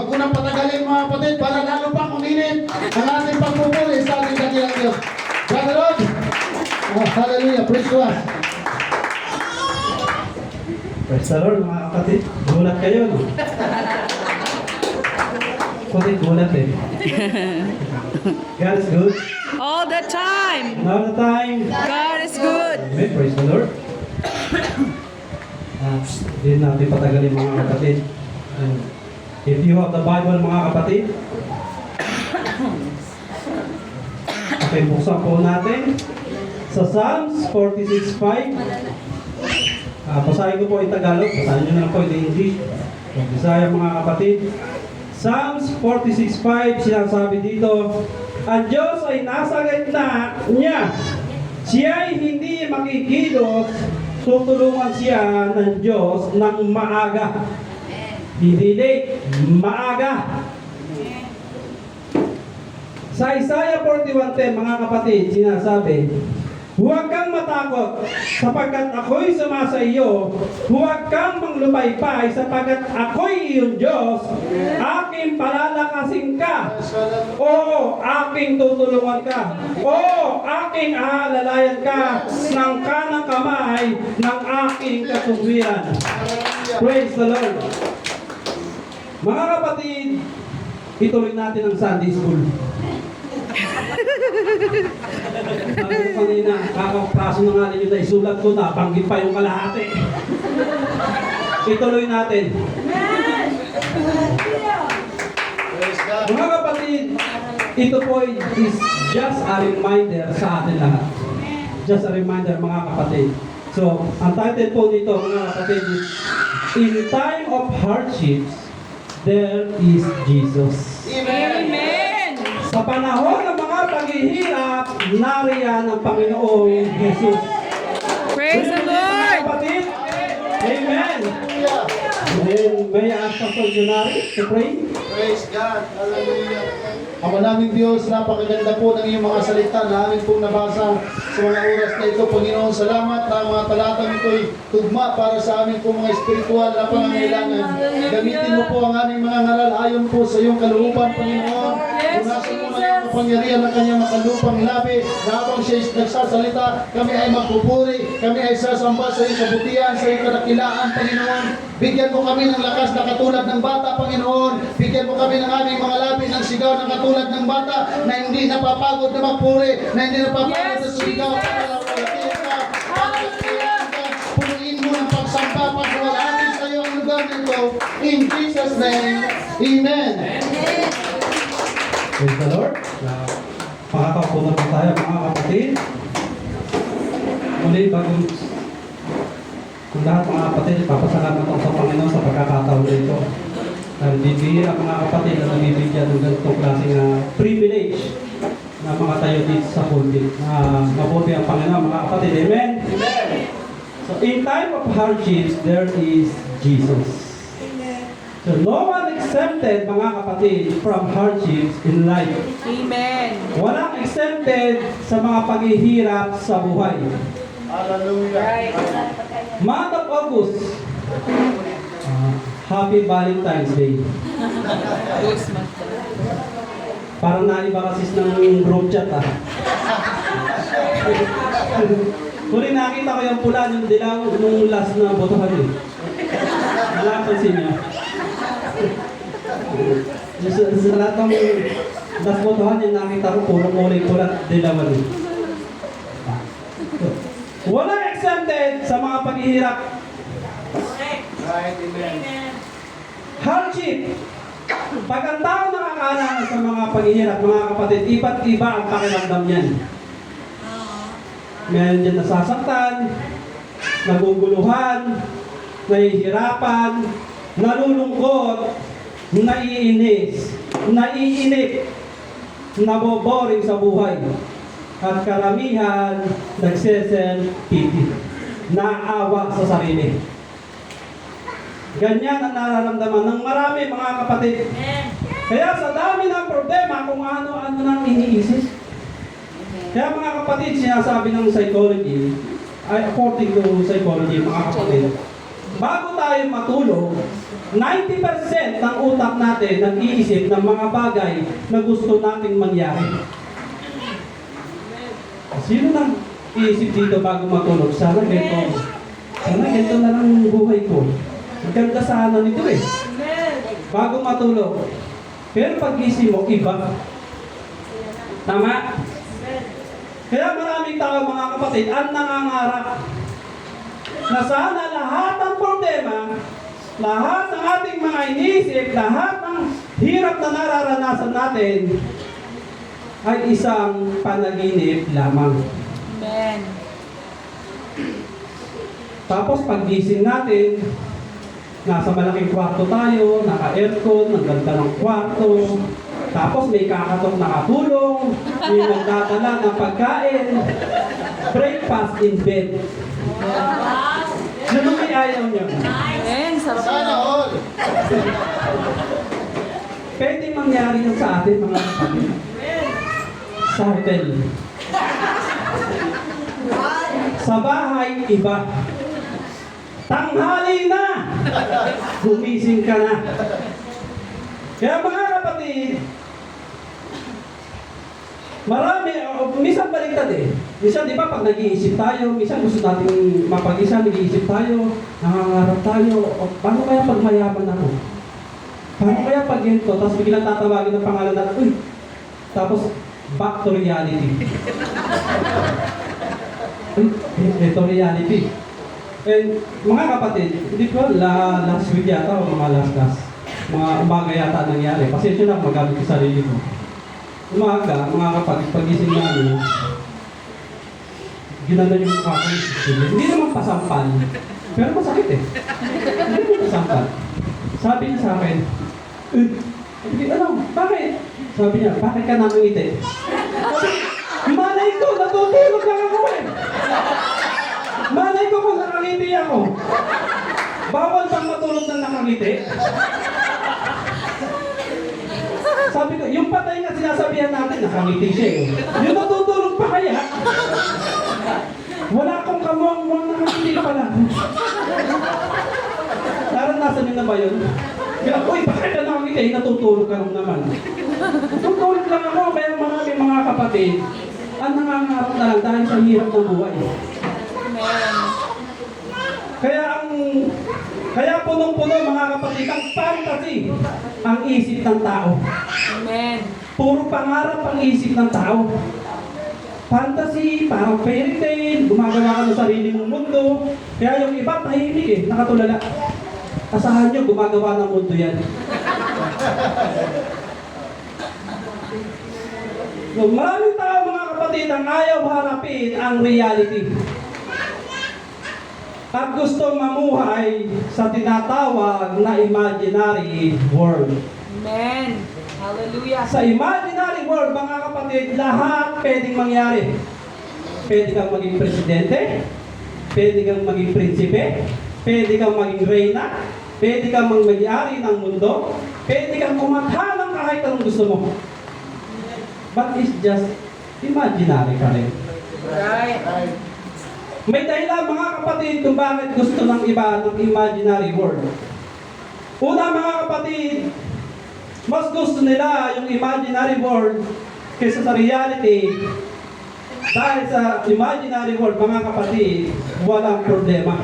Huwag ko nang patagalin mga kapatid para lalo pang uminit ang ating pagpupuli sa ating dakilang Diyos. Brother Rod, hallelujah, praise God. Praise the Lord, mga kapatid. Gulat kayo, no? Kapatid, gulat eh. God is good. All the time. All the time. God is good. Amen. Praise the Lord. Hindi natin patagalin mga kapatid. And if you have the Bible mga kapatid, okay, buksan po natin sa Psalms 46:5. Basahin ko po yung Tagalog, basahin nyo na lang po yung English. Bisaya mga kapatid. Psalms 46:5, sinasabi dito, ang Diyos ay nasa gitna niya. Siya ay hindi makikilos, tutulungan siya ng Diyos ng maaga. Hindi late, maaga. Sa Isaiah 41:10, mga kapatid, sinasabi, huwag kang matakot, sapagkat ako'y sumasa iyo. Huwag kang manglumaypay, sapagkat ako'y iyong Diyos. Aking palalakasin ka. Oo, aking tutulungan ka. Oo, aking aalalayan ka ng kanang kamay ng aking katuwiran. Praise the Lord. Mga kapatid, ituloy natin ang Sunday School. Sabi ko kanina, kakapraso na nga ninyo na isulat ko na, banggit pa yung kalahati. Ituloy natin. Mga kapatid, ito po is just a reminder sa atin lahat. Just a reminder mga kapatid. So, ang title po dito mga kapatid is, in time of hardships, there is Jesus. Amen. Sa panahon ng mga paghihirap, nariyan ang Panginoong Jesus. Praise the Lord. Kapatid, amen. And then, may I ask Pastor Junari to pray? Praise God, hallelujah. Ama naming Diyos, napakaganda po ng iyong mga salita na aming pong nabasa sa mga oras na ito. Panginoon, salamat na ang mga talatang ito'y tugma para sa aming pong mga espiritual na pangangailangan. Gamitin mo po ang aming mga ngaral ayon po sa iyong kalooban, Panginoon. Punasan mo na iyong kapangyarihan ng kanyang makalupang labi na habang siya nagsasalita, kami ay magpupuri, kami ay sasamba sa iyong kabutihan, sa iyong kadakilaan, Panginoon. Bigyan mo kami ng lakas na katulad ng bata, Panginoon. Bigyan mo kami ng aming mga labi ng sigaw na katulad ng bata na hindi napapagod na magpuri, na hindi napapagod na sumigaw. Punuin mo ng pagsamba, pagwalhati sa iyong lugar nito. In Jesus' name, Amen. Praise the Lord. Pakakaupo na po tayo mga kapatid. Muli bagong kung lahat mga kapatid, papasalamat ako sa Panginoon sa pagkakataon nito. Bibihira mga kapatid na nabibigyan ng ganitong klaseng privilege na mga tayo dito sa pulpit. Mabuti ang Panginoon mga kapatid. Amen? Amen. So in time of hardships, there is Jesus. So no one exempted mga kapatid from hardships in life. Amen. Walang exempted sa mga paghihirap sa buhay. Hallelujah. Month of August, Happy Valentine's Day. Parang naiba kasi ng group chat Huli nakita ko yung pula, yung dilaw, nung last na botohan eh. Nalapansin niya. Sa lahat ng last botohan yung nakita ko, puro kulay pula, dilawan eh. Walang exempted sa mga paghihirap. Right, amen. Hardship. Pag ang tao nakakaalam sa mga paghihirap, mga kapatid, iba't iba ang pakiramdam niyan. Meron dyan nasasaktan, naguguluhan, nahihirapan, nalulungkot, naiinis, naiinip, naboboring sa buhay. At karamihan, nagsesel-pity, naawa sa sarili. Ganyan ang nararamdaman ng marami mga kapatid. Kaya sa dami ng problema kung ano-ano nang iniisip. Kaya mga kapatid, sinasabi ng psychology, according to psychology mga kapatid, bago tayo matulog, 90% ng utak natin nag-iisip ng mga bagay na gusto nating mangyari. Sino nang iisip dito bago matulog? Sana ganito. Sana ganito na lang ang buhay ko. Maganda sana nito eh. Bago matulog. Pero pag-isip mo, iba. Tama? Kaya maraming tao, mga kapatid, ang nangangarap na sana lahat ng problema, lahat ng ating mga iniisip, lahat ng hirap na nararanasan natin ay isang panaginip lamang. Amen. Tapos paggising natin, nasa malaking kwarto tayo, naka-aircon, ang ganda ng kwarto, tapos may kakatok na katulong, may nagdadala ng pagkain, breakfast in bed. Ano may ayaw niyo? Amen. Sarap Sana na. all. Pwede mangyari yun sa atin, mga kapatid. Sa hotel. Sa bahay, iba. Tanghali na! Gumising ka na. Kaya mga kapatid, marami, minsan baliktad eh. Minsan di ba pag nag-iisip tayo, minsan gusto natin mapag-isa, nag-iisip tayo, nangangarap tayo, o, paano kaya pag mayaman ako? Paano kaya pag ganito? Tapos biglang tatawagin ng pangalan natin, uy! Tapos, back to reality. Uy, ito reality. And mga kapatid, hindi ko last week yata o mga last mga umaga yata nangyari. Pasensya na magamit ko sarili ko. Umaga, mga kapatid, pagising namin, ginanda yung mukha ko. Hindi naman pasampal. Pero masakit eh. Hindi naman pasampal. Sabi niya sa akin, ano, bakit? Sabi niya, bakit ka nangangiti? Malay ko, natutulog lang ako eh. Malay ko kung nakangiti ako. Bawal bang matulog na nakangiti? Sabi ko, yung patay nga sinasabihan natin, nakangiti siya eh. Yung natutulog pa kaya? Wala akong kamuang-muang nakangiti pala. Naranasan niyo na ba yun? Kaya, uy, bakit ka nakangiti? Natutulog ka lang naman. Natutulog lang ako, kaya marami mga kapatid, ang nangangarap na lang dahil sa hirap ng buhay. Amen. Kaya punong-puno mga kapatid, ang fantasy ang isip ng tao. Amen. Puro pangarap ang isip ng tao. Fantasy, parang fairy tale, gumagawa ka ng sarili mong mundo. Kaya yung iba tahimik eh, nakatulala. Asahan nyo, gumagawa ng mundo yan. So, maraming tao mga kapatid ang ayaw harapin ang reality. At gustong mamuhay sa tinatawag na imaginary world. Amen. Hallelujah. Sa imaginary world, mga kapatid, lahat pwedeng mangyari. Pwede kang maging presidente, pwede kang maging prinsipe, pwede kang maging reyna, pwede kang mag-ari ng mundo, pwede kang kumakha ng kahit anong gusto mo. But it's just imaginary ka rin. Right. May dahilan mga kapatid kung bakit gusto ng iba ng imaginary world. Una mga kapatid, mas gusto nila yung imaginary world kaysa sa reality. Dahil sa imaginary world mga kapatid, walang problema.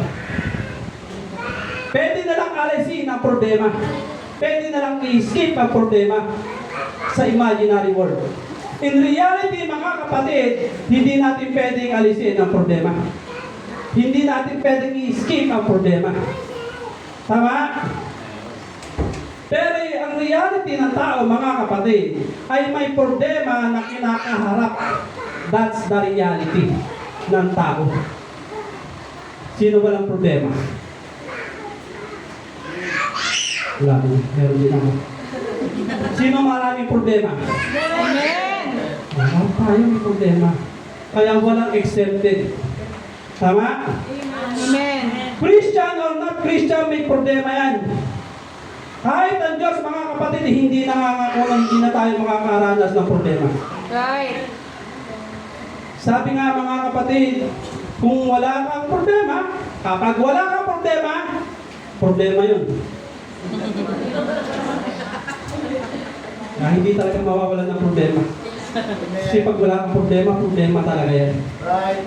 Pwede na lang alisin ang problema. Pwede na lang i-skip ang problema sa imaginary world. In reality mga kapatid, hindi natin pwedeng alisin ang problema. Hindi natin pwedeng i-skip ang problema. Tama? Pero ang reality ng tao, mga kapatid, ay may problema na kinakaharap. That's the reality ng tao. Sino walang problema? Wala din. Meron din ako. Sino maraming problema? Amen. Wala tayo may problema. Kaya walang exempted. Tama? Amen. Christian or not Christian, may problema yan. Kahit ang Diyos, mga kapatid, hindi nangangako na hindi na tayo makakaranas ng problema. Right. Sabi nga mga kapatid, kung wala kang problema, kapag wala kang problema, problema yun. Na hindi talaga mawawalan ng problema. Kasi pag wala kang problema, problema talaga yan. Right.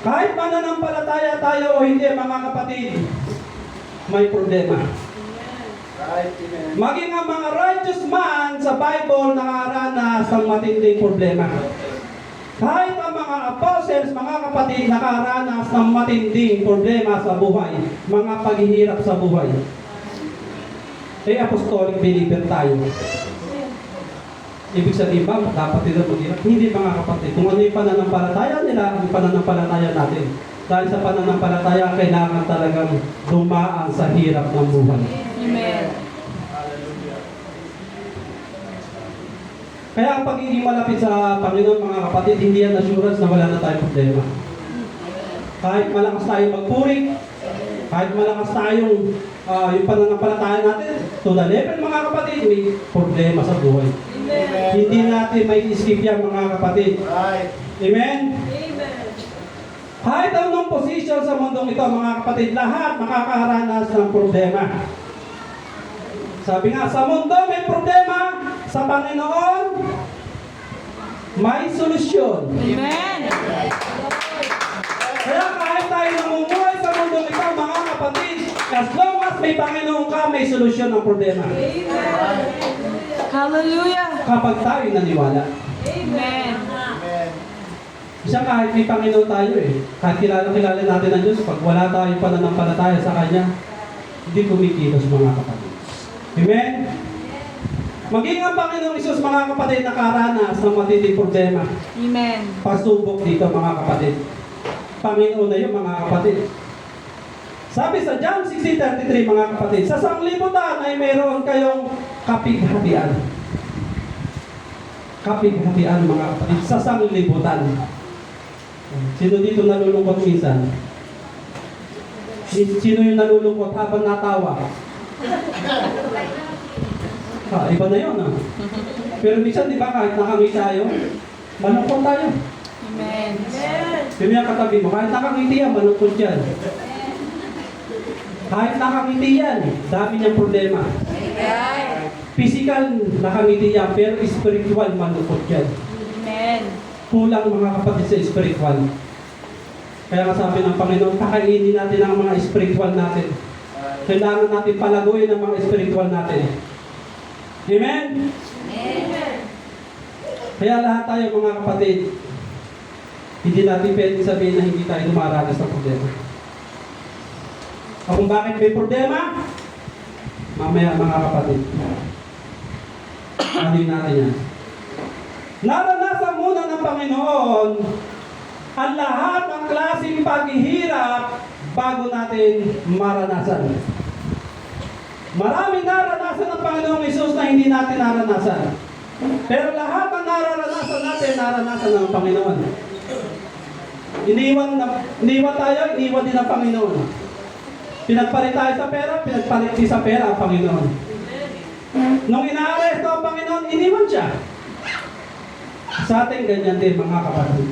Kahit mananampalataya tayo o hindi, mga kapatid, may problema. Right. Amen. Maging ang mga righteous man sa Bible nakaranas ng matinding problema. Kahit ang mga apostles, mga kapatid, nakaranas ng matinding problema sa buhay, mga paghihirap sa buhay. Apostolic believer tayo. Ibig sabihin ba, dapat nila maghirap? Hindi, mga kapatid. Kung ano yung pananampalataya nila, yung pananampalataya natin. Dahil sa pananampalataya, kailangan talagang dumaan sa hirap ng buhay. Amen. Kaya ang pagiging malapit sa Panginoon, mga kapatid, hindi yan assurance na wala na tayong problema. Kahit malakas tayo magpuri, kahit malakas tayong yung pananampalataya natin, to the level, mga kapatid, may problema sa buhay. Amen. Hindi natin may skip yan, mga kapatid. Right. Amen? Amen. Kahit anong posisyon sa mundong ito, mga kapatid, lahat makakaranas ng problema. Sabi nga, sa mundo may problema, sa Panginoon may solusyon. Amen. Kaya kahit tayo namumuhay sa mundong ito, mga kapatid, as long as may Panginoon ka, may solusyon ng problema. Hallelujah. Kapag tayo naniwala. Amen. Amen. Isa kahit may Panginoon tayo kahit kilala natin ang Diyos, pag wala tayong pananampalataya sa Kanya, hindi kumikilos, mga kapatid. Amen? Maging ang Panginoong Isus, mga kapatid, nakaranas ng matinding problema. Amen. Pasubok dito, mga kapatid. Panginoon na yun, mga kapatid. Sabi sa John 16:33, mga kapatid, sa sanglibutan ay mayroon kayong kapighatian. Kapighatian, mga kapatid, sa sanglibutan. Sino dito nalulungkot minsan? Sino yung nalulungkot habang natawa? Iba na yun, Pero minsan, di ba, kahit nakangiti tayo, malungkot tayo. Amen. Sino yung katabi mo? Kahit nakangiti yan, malungkot yan. Kahit nakangiti yan, dami niyang problema. Amen. Physical, nakangiti yan, pero spiritual, malungkot yan. Amen. Kulang, mga kapatid, sa spiritual. Kaya nga sabi ng Panginoon, pakainin natin ang mga spiritual natin. Kailangan natin palaguin ang mga spiritual natin. Amen? Amen. Kaya lahat tayo, mga kapatid, hindi natin pwede sabihin na hindi tayo dumaranas ng problema. O kung bakit may problema, mamaya, mga kapatid, ano yun natin yan? Naranasan muna ng Panginoon ang lahat ng klaseng paghihirap bago natin maranasan. Maraming naranasan ng Panginoong Isus na hindi natin naranasan. Pero lahat ng naranasan natin, naranasan ng Panginoon. Iniwan tayo, iniwan din ng Panginoon. Pinagpalit tayo sa pera, pinagpalit din sa pera ang Panginoon. Nung inaaresto ang Panginoon, iniwan siya. Sa atin, ganyan din, mga kapatid.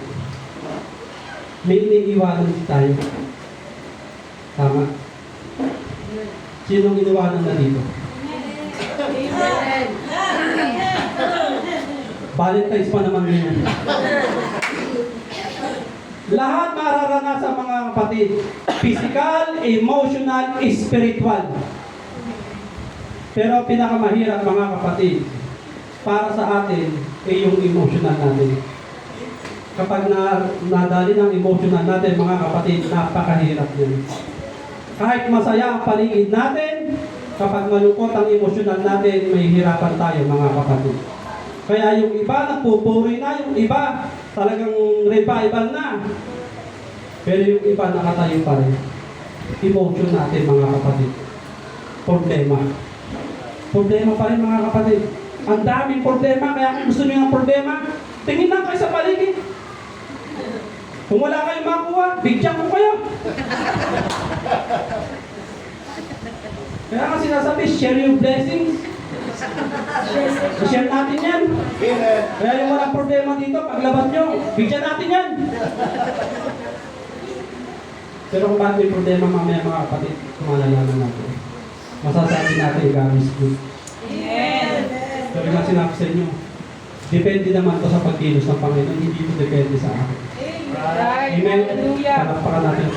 May iniiwanan din tayo. Tama. Sinong iniwanan na dito? Valentine's pa naman ngayon. Lahat mararanasan, mga kapatid. Physical, emotional, spiritual. Pero pinakamahirap, mga kapatid, para sa atin ay yung emotional natin. Kapag nadali ng emotional natin, mga kapatid, napakahirap yun. Kahit masaya ang paligid natin, kapag malungkot ang emotional natin, may hirapan tayo, mga kapatid. Kaya yung iba nagpupuri na, yung iba talagang revival na. Pero yung iba nakatayo pa rin. Emotion natin, mga kapatid. Problema. Problema pa rin, mga kapatid. Ang daming problema, kaya kung gusto nyo ng problema, tingin lang kayo sa paligid. Kung wala kayong makuha, bigyan ko kayo. Kaya nga sinasabi, share your blessings. Share natin yan. Amen. Kaya yung walang problema dito, paglabas nyo, bigyan natin yan. Pero kung bakit may problema mamaya mga kapatid, malalaman natin. Masasabi natin, God is good. Amen. Sabi nga sinabi sa inyo, depende naman to sa pagkilos ng Panginoon, hindi ito depende sa akin. Right. Amen. Hallelujah. Palakpakan natin.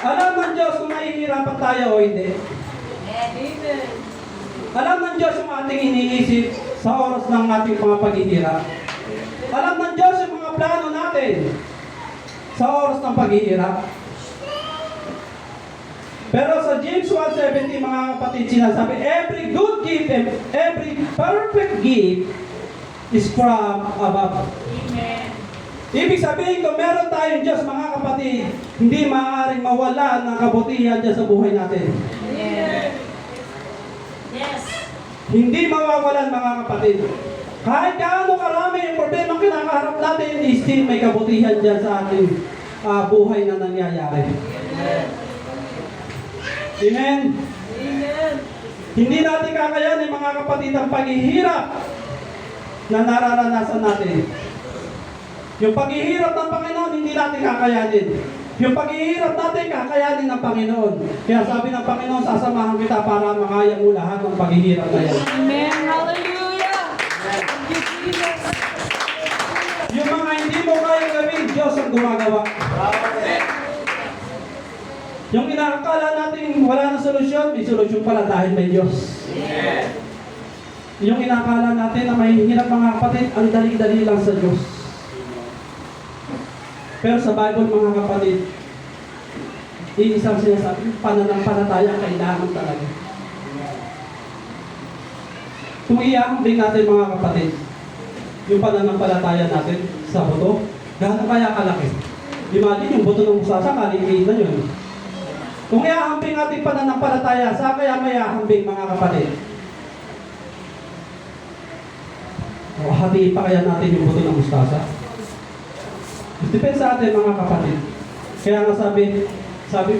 Alam ng Diyos kung mahihirapan tayo o hindi. Amen. Alam ng Diyos yung ating iniisip sa oras ng ating mga paghihirap. Alam ng Diyos yung mga plano natin sa oras ng paghihirap. Pero sa James 1:17, mga kapatid, sinasabi, every good gift and every perfect gift is from above. Amen. Ibig sabihin, kung meron tayong Diyos, mga kapatid, hindi maaaring mawala ng kabutihan dyan sa buhay natin. Amen. Yes. Hindi mawawalan, mga kapatid. Kahit gaano karami yung problema kinakaharap natin, still may kabutihan dyan sa ating buhay na nangyayari. Amen. Amen. Hindi natin kakayanin, mga kapatid, ang paghihirap na nararanasan natin. Yung paghihirap ng Panginoon, hindi natin kakayanin. Yung paghihirap natin, kakayanin ng Panginoon. Kaya sabi ng Panginoon, sasamahan kita para makaya mo lahat ng paghihirap na yan. Amen. Hallelujah. Thank you, Jesus. Yung mga hindi mo kaya gawin, Diyos ang gumagawa. Yung inaakala natin wala na solusyon, may solusyon pala dahil may Diyos. Yung inaakala natin na mahihirap, mga kapatid, ang dali-dali lang sa Diyos. Pero sa Bible, mga kapatid, iisang sinasabi, pananampalataya kailangan talaga. Kung iahambing natin, mga kapatid, yung pananampalataya natin sa buto, gaano kaya kalaki? Imagine yung buto ng musasa, kaliliit na yun. Kung iahambing natin pananampalataya, sa kaya may ahambing, mga kapatid? O hatiin pa kaya natin yung buto ng mustasa? Depende sa atin, mga kapatid. Kaya nga sabi,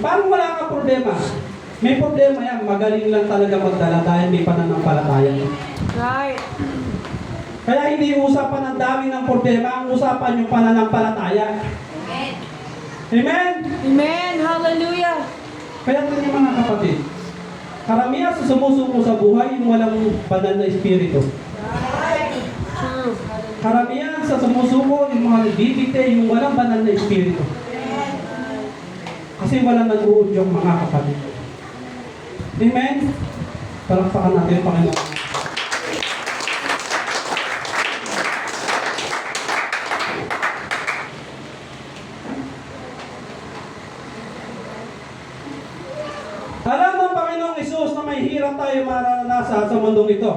parang wala kang problema. May problema yan, magaling lang talaga magdala dahil may pananampalataya. Right. Kaya hindi usapan ang dami ng problema, ang usapan yung pananampalataya. Amen. Amen? Amen. Hallelujah. Kaya ito yung mga kapatid, karamihan sa sumusuko sa buhay yung walang banal na espiritu. True. Karamihan sa sumusuko yung mga nagdidikte yung walang banal na espiritu. Kasi walang nag-uudyok, mga kapatid. Amen? Palakpakan natin yung Panginoon. Alam ng Panginoong Hesus na may hirap tayo maranasan sa mundong ito.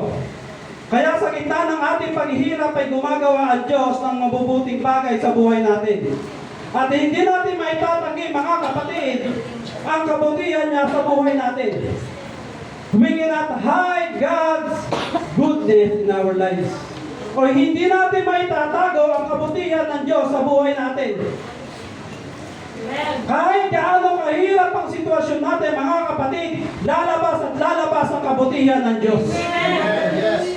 Kaya sa gitna ng ating paghihirap ay gumagawa ang Diyos ng mabubuting bagay sa buhay natin. At hindi natin maitatanggi, mga kapatid, ang kabutihan niya sa buhay natin. We cannot hide God's goodness in our lives. O hindi natin maitatago ang kabutihan ng Diyos sa buhay natin. Kahit gaano kahirap ang sitwasyon natin, mga kapatid, lalabas at lalabas ang kabutihan ng Diyos. Yes.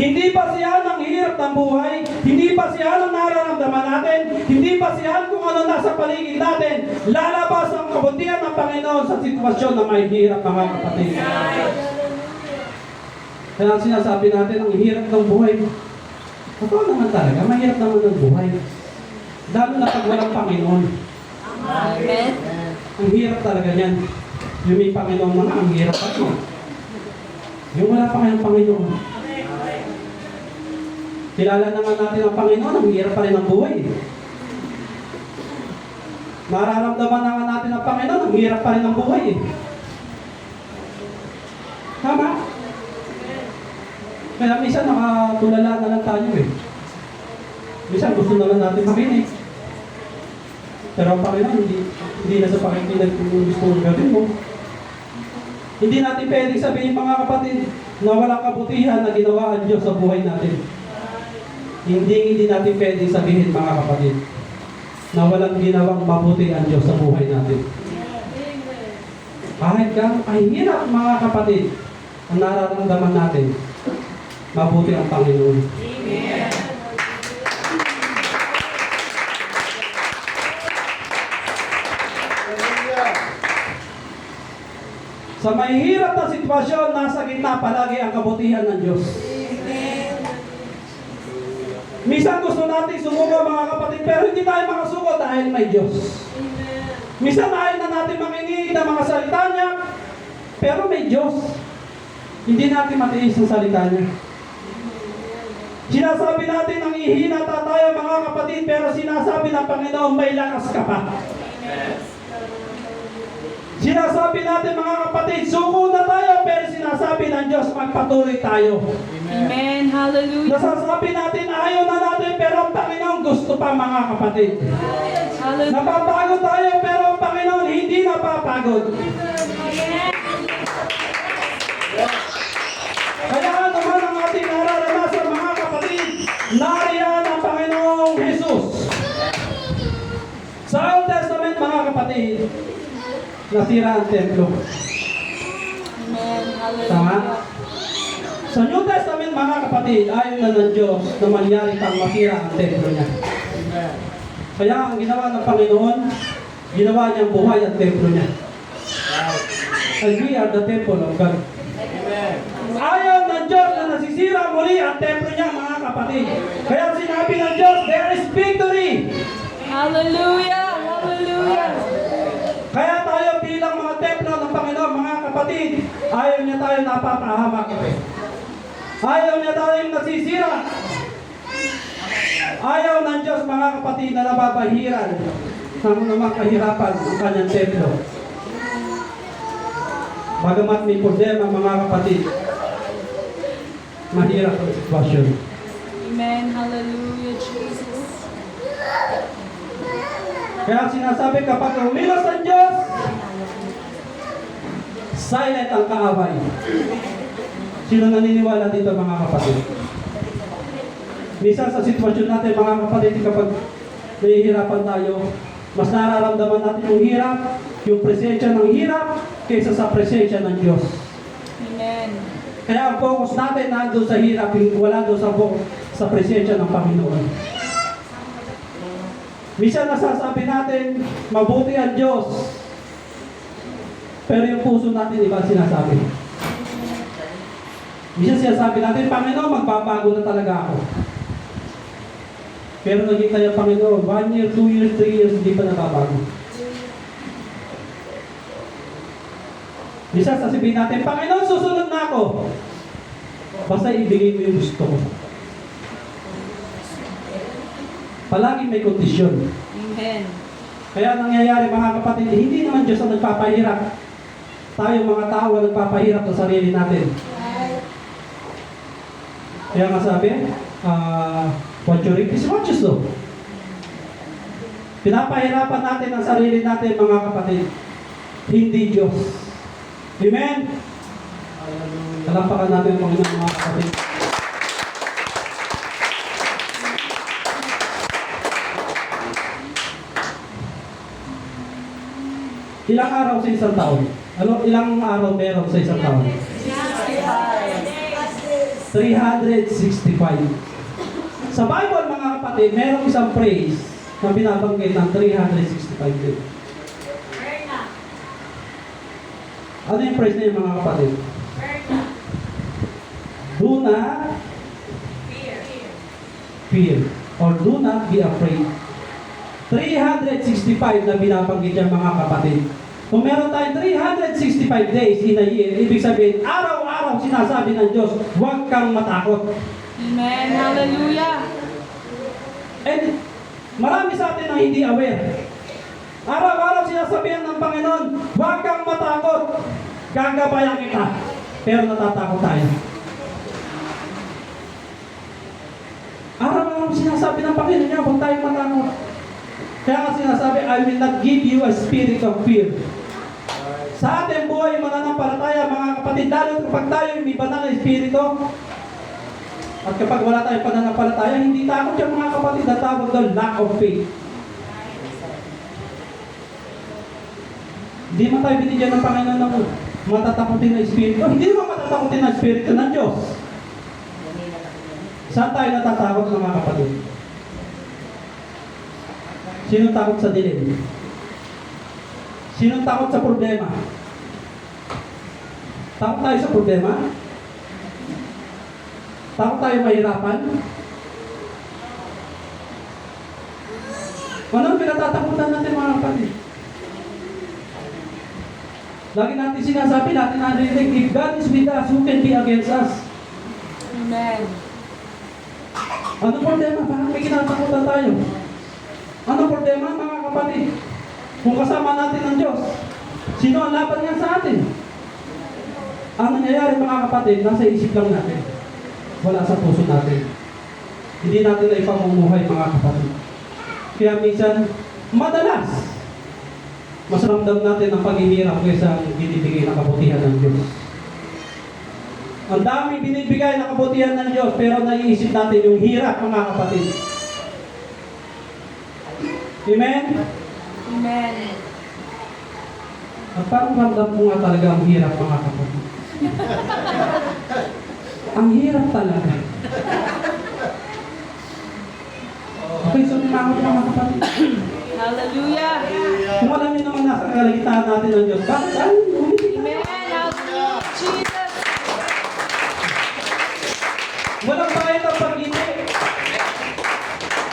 Hindi pa siya ang hirap ng buhay, hindi pa siya ang nararamdaman natin, hindi pa siya kung ano nasa paligid natin, lalabas ang kabutihan ng Panginoon sa sitwasyon na may hirap, mga kapatid. Kaya sinasabi natin, ang hirap ng buhay, totoo naman talaga, mahirap naman ng buhay. Lalo na pag walang Panginoon. Amen. Ang hirap talaga niyan. Yung may Panginoon mga, ang hirap pa ito. Yung wala pa kayong Panginoon. Kilala naman natin ang Panginoon, ang hirap pa rin ang buhay. Nararamdaman naman natin ang Panginoon, ang hirap pa rin ang buhay. Tama? Kaya minsan nakatulala na lang tayo eh. Minsan gusto na lang natin makinig. Pero ang Panginoon, hindi na sa pakikinig kung gusto mong gawin mo. Hindi natin pwedeng sabihin, mga kapatid, na walang kabutihan na ginawa ang Diyos sa buhay natin. Hindi natin pwedeng sabihin, mga kapatid, na walang ginawang mabuti ang Diyos sa buhay natin. Kahit ay hirap, mga kapatid, ang nararamdaman natin, mabuti ang Panginoon. Amen. Sa mahihirap na sitwasyon, nasa gitna palagi ang kabutihan ng Diyos. Minsan gusto natin sumuko mga kapatid, pero hindi tayo makasuko dahil may Diyos. Minsan ayaw na natin makinig ng mga salita niya, pero may Diyos. Hindi natin matiis ang salita niya. Sinasabi natin ang ihinata tayo mga kapatid, pero sinasabi ng Panginoon may lakas ka pa. Sinasabi natin mga kapatid, suko na tayo, pero sinasabi ng Diyos magpatuloy tayo. Amen. Hallelujah. Nasasabi natin ayaw na natin, pero ang Panginoon gusto pa mga kapatid. Hallelujah. Napapagod tayo, pero ang Panginoon hindi napapagod. Kaya naman ang ating nararanasan mga kapatid, nariyan ang Panginoong Jesus. Sa Old Testament mga kapatid, nasira ang templo. Amen. Tama? Hallelujah. Sa New Testament mga kapatid, ayaw na ng Diyos na mangyari pang masira ang templo niya. Kaya ang ginawa ng Panginoon, ginawa niyang buhay ang templo niya. And we are the temple of God. Ayaw ng Diyos na nasisira muli ang templo niya mga kapatid. Kaya sinabi ng Diyos, there is victory. Hallelujah. Hallelujah. Kaya tayo bilang mga templo ng Panginoon, mga kapatid, ayaw niya tayo napapahamak. Ayaw niya tayo nasisira. Ayaw ng Diyos, mga kapatid, na nababahiran ng mga kahirapan ang kanyang templo. Bagamat may problema, mga kapatid, mahirap ang sitwasyon. Amen. Hallelujah, Jesus. Kaya sinasabi kapag umilos ang Diyos, silent ang kaaway. Sino naniniwala dito mga kapatid? Minsan sa sitwasyon natin mga kapatid, kapag nahihirapan tayo, mas nararamdaman natin yung hirap, yung presensya ng hirap, kaysa sa presensya ng Diyos. Amen. Kaya ang focus natin nandun sa hirap, wala doon sa presensya ng Panginoon. Minsan nasasabi natin, mabuti ang Diyos. Pero yung puso natin, iba sinasabi. Minsan sinasabi natin, Panginoon, magbabago na talaga ako. Pero naging tayo, Panginoon, 1 year, 2 years, 3 years, hindi pa nababago. Minsan sasabihin natin, Panginoon, susunod na ako. Basta ibigay mo yung gusto ko. Palagi may kondisyon. Amen. Kaya nangyayari mga kapatid, hindi naman Diyos ang nagpapahirap. Tayo mga tao ang nagpapahirap sa sarili natin. Kaya nga sabi, what you reap is what you sow. Pinapahirapan natin ang sarili natin mga kapatid. Hindi Diyos. Amen? Kalampakan natin ang Panginoon mga kapatid. Ilang araw sa isang taon? Ano, ilang araw meron sa isang taon? 365. Sa Bible, mga kapatid, merong isang phrase na binabanggit ng 365 days. Ano yung phrase na yun, mga kapatid? Do not fear or do not be afraid. 365 na binabanggit yan, mga kapatid. Kung meron tayong 365 days in a year, ibig sabihin, araw-araw sinasabi ng Diyos, huwag kang matakot. Amen. Hallelujah. And marami sa atin ang hindi aware. Araw-araw sinasabihan ng Panginoon, huwag kang matakot. Gagabayan kita. Pero natatakot tayo. Araw-araw sinasabi ng Panginoon niya, huwag tayong matakot. Kaya nga sinasabi, I will not give you a spirit of fear. Sa ating buhay mananampalataya, mga kapatid, lalo kapag tayo may banal na espiritu, at kapag wala tayong pananampalataya, hindi takot yung mga kapatid, na tawag doon, lack of faith. Hindi man tayo binigyan ng Panginoon ng matatakotin na espiritu. Hindi naman matatakotin na espiritu ng Diyos. Saan tayo natatakot mga kapatid? Sino takot sa dilim? Sinong takot sa problema? Takot tayo sa problema? Takot tayo mahirapan? Anong pinatatakutan natin mga kapatid? Lagi natin sinasabi, natin narinig, if God is with us, who can be against us? Amen. Anong problema? Bakit may kinatakutan tayo? Anong problema mga kapatid? Kung kasama natin ang Diyos, sino ang laban niya sa atin? Ang nangyayari mga kapatid, nasa isip lang natin. Wala sa puso natin. Hindi natin na ipamumuhay mga kapatid. Kaya minsan, madalas, mas ramdam natin ang paghihirap kaysa ang binibigay na kabutihan ng Diyos. Ang daming binibigay na kabutihan ng Diyos, pero naiisip natin yung hirap mga kapatid. Amen? Amen. At parang ramdam ko nga talaga ang hirap mga kapatid. Ang hirap talaga. Okay, so mga kapatid. Hallelujah. Kung alam niyo naman nasa kalagitnaan natin ng Diyos, bakit tayo umitig? Amen. Hallelujah. Jesus. Walang bayad ang pag-ibig.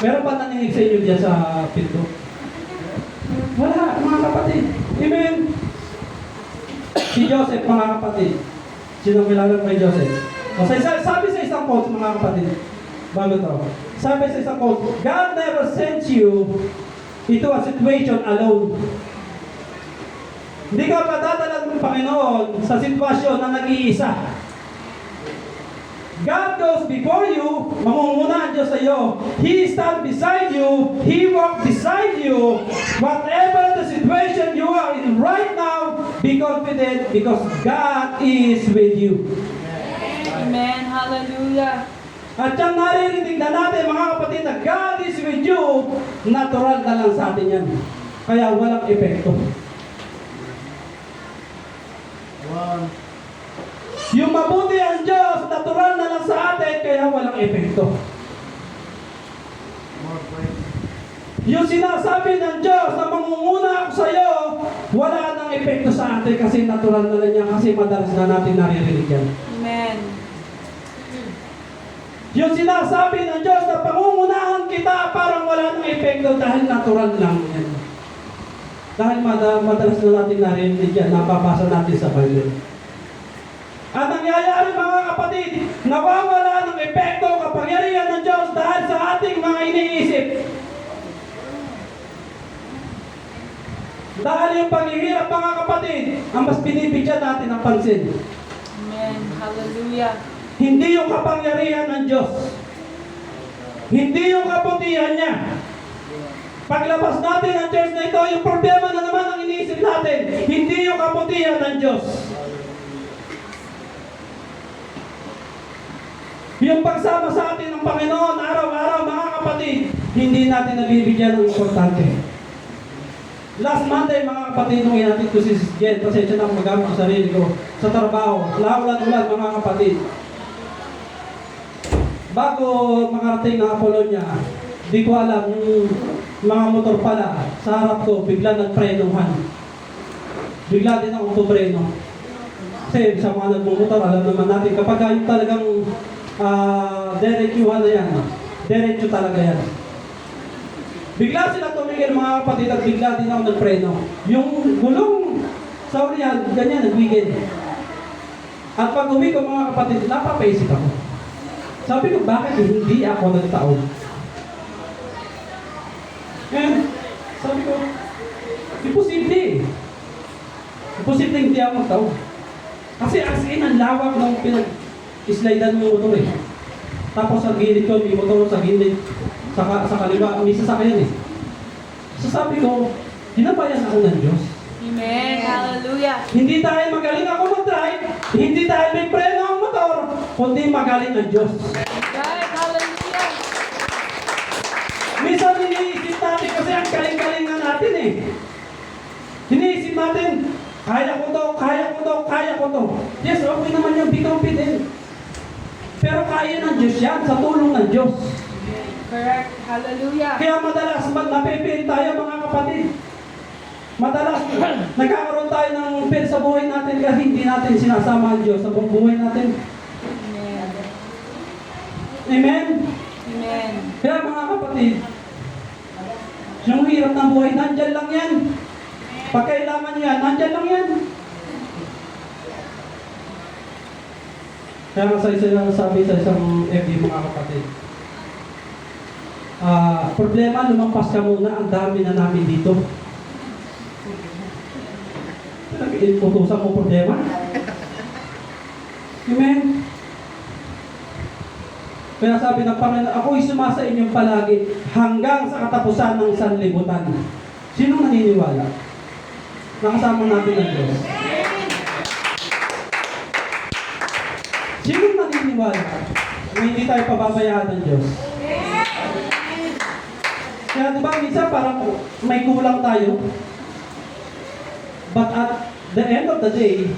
Meron ba naninig sa inyo diyan sa pinto? Wala, mga kapatid. Amen. Si Joseph, mga kapatid. Sino kilala kay Joseph? O, sabi sa isang quote, mga kapatid, bago to. Sabi sa isang quote, God never sent you into a situation alone. Hindi ka padadala ng Panginoon sa sitwasyon na nag-iisa. God goes before you, mamunguna ang Diyos sa iyo. He stands beside you, He walks beside you. Whatever the situation you are in right now, be confident because God is with you. Amen. Hallelujah. At yung naririnig na natin mga kapatid na God is with you, natural na lang sa atin yan. Kaya walang epekto. One. Yung mabuti ang Diyos, natural na lang sa atin, kaya walang epekto. More praise. Yung sinasabi ng Diyos na mangunguna ako sa iyo, wala nang epekto sa atin kasi natural na lang yan, kasi madalas na natin naririnig yan. Amen. Yung sinasabi ng Diyos na pangungunahan kita, parang wala nang epekto dahil natural lang yan. Dahil madalas na natin narinig yan, napapasa natin sa Bible. At nangyayari mga kapatid, nawawala ng epekto kapangyarihan ng Diyos dahil sa ating mga iniisip. Dahil yung paghihirap mga kapatid, ang mas binibigyan natin ng pansin. Amen. Hallelujah. Hindi yung kapangyarihan ng Diyos. Hindi yung kabutihan niya. Paglabas natin ng church na ito, yung problema na naman ang iniisip natin. Hindi yung kabutihan ng Diyos. Yung pagsama sa atin ng Panginoon, araw-araw mga kapatid, hindi natin nabibigyan ng importante. Last Monday mga kapatid, nung inatid ko si Jen, pasensya na kung magamit ang sarili ko sa trabaho, laulan-ulan mga kapatid. Bago makarating ng Apollonia, di ko alam, yung mga motor pala, sa harap ko, bigla nagprenohan. Bigla din akong pupreno. Kasi sa mga nagmumotor, alam naman natin, kapag yung talagang diretsuhan na yan, diretso talaga yan. Bigla sila tumigil mga kapatid at bigla din ako nagpreno. Yung gulong sa urihan, ganyan, nagwigil. At pag uwi ko mga kapatid, napapaisip ako. Sabi ko, bakit hindi ako nagtaon? And sabi ko, imposible. Imposible hindi ako magtaon. Kasi as in, ang lawak ng pinag-slidean mo motor eh. Tapos sa gilid ko, may motor sa gilid. Sa kaliwa, may sasakyan eh. So sabi ko, hinabayan ako ng Diyos. Amen. Hallelujah. Hindi dahil magaling ako mag-drive, hindi dahil may preno ang motor, kundi magaling ang Diyos. Right. Hallelujah. Minsan iniisip natin kasi ang galing-galing na natin eh. Iniisip natin, kaya ko to, kaya ko to, kaya ko to. Yes, okay naman yung be confident. Pero kaya ng Diyos yan, sa tulong ng Diyos. Correct. Hallelujah. Kaya madalas napipil tayo mga kapatid. Madalas, nagkakaroon tayo ng pain sa buhay natin kasi hindi natin sinasama ang Diyos sa buhay natin. Amen. Amen? Amen. Kaya mga kapatid, yung hirap ng buhay, nandyan lang yan. Pag kailangan nyo yan, nandyan lang yan. Kaya nga sa isa sabi sa isang FB mga kapatid, problema, lumampas ka muna, ang dami na namin dito. Utusan mo problema. Amen. Kaya sabi ng Panginoon, ako'y sumasa inyong palagi hanggang sa katapusan ng sanlibutan. Sino naniniwala? Nakasama natin ang Diyos. Sino naniniwala na hindi tayo pababayaan ng Diyos? Kaya diba, minsan parang may kulang tayo. But at the end of the day,